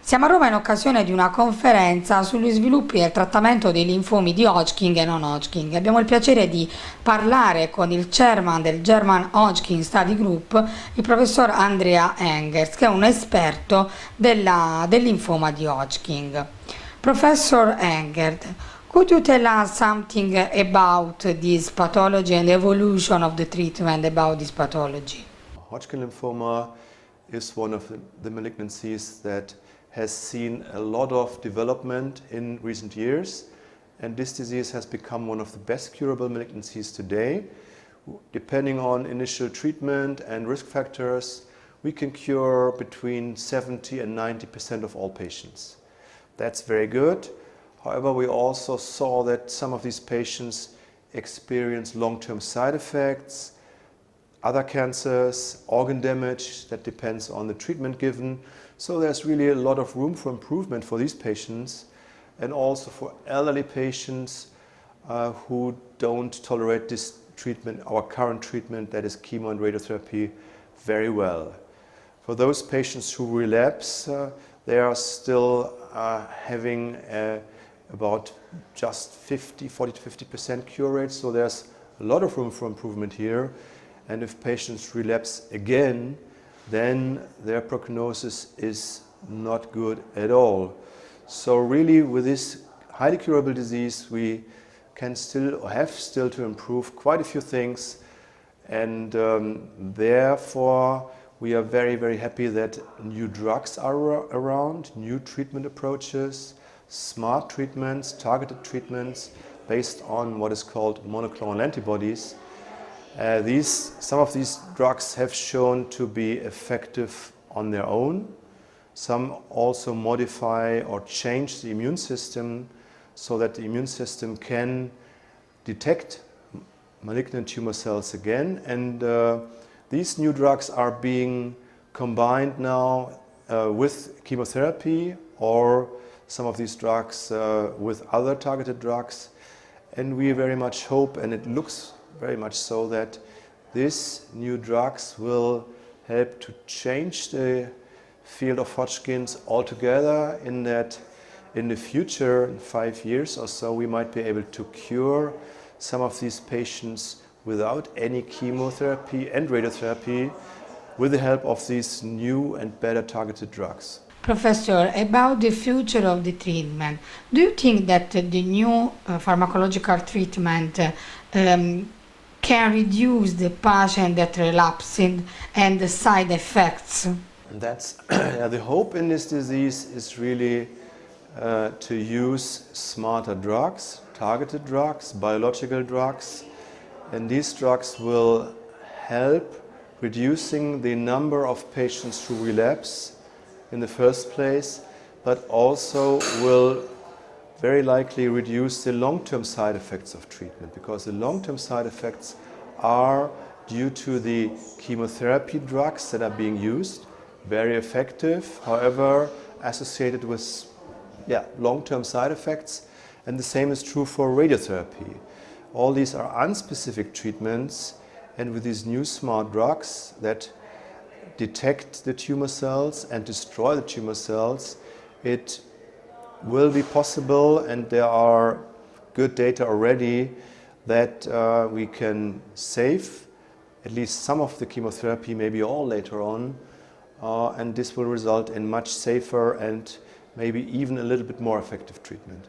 Siamo a Roma in occasione di una conferenza sugli sviluppi del trattamento dei linfomi di Hodgkin e non Hodgkin. Abbiamo il piacere di parlare con il chairman del German Hodgkin Study Group, il professor Andreas Engert, che è un esperto del linfoma di Hodgkin. Professor Engert, could you tell us something about this pathology and the evolution of the treatment about this pathology? Hodgkin lymphoma is one of the malignancies that has seen a lot of development in recent years, and this disease has become one of the best curable malignancies today. Depending on initial treatment and risk factors, we can cure between 70 and 90% of all patients. That's very good. However, we also saw that some of these patients experience long-term side effects, other cancers, organ damage that depends on the treatment given. So there's really a lot of room for improvement for these patients and also for elderly patients who don't tolerate this treatment, our current treatment, that is chemo and radiotherapy, very well. For those patients who relapse, they are still having about just 40 to 50% cure rate, so there's a lot of room for improvement here. And if patients relapse again, then their prognosis is not good at all. So really, with this highly curable disease, we can still to improve quite a few things, and therefore we are very, very happy that new drugs are around, new treatment approaches, smart treatments, targeted treatments based on what is called monoclonal antibodies. Some of these drugs have shown to be effective on their own. Some also modify or change the immune system so that the immune system can detect malignant tumor cells again. And these new drugs are being combined now with chemotherapy, or some of these drugs with other targeted drugs. And we very much hope, and it looks very much so, that these new drugs will help to change the field of Hodgkin's altogether, in that in the future, in 5 years or so, we might be able to cure some of these patients without any chemotherapy and radiotherapy with the help of these new and better targeted drugs. Professor, about the future of the treatment, do you think that the new pharmacological treatment can reduce the patient that relapsing and the side effects? And that's the hope in this disease is really to use smarter drugs, targeted drugs, biological drugs, and these drugs will help reducing the number of patients who relapse in the first place, but also will very likely reduce the long-term side effects of treatment, because the long-term side effects are due to the chemotherapy drugs that are being used, very effective, however associated with long-term side effects, and the same is true for radiotherapy. All these are unspecific treatments, and with these new smart drugs that detect the tumor cells and destroy the tumor cells, it will be possible, and there are good data already, that we can save at least some of the chemotherapy, maybe all later on, and this will result in much safer and maybe even a little bit more effective treatment.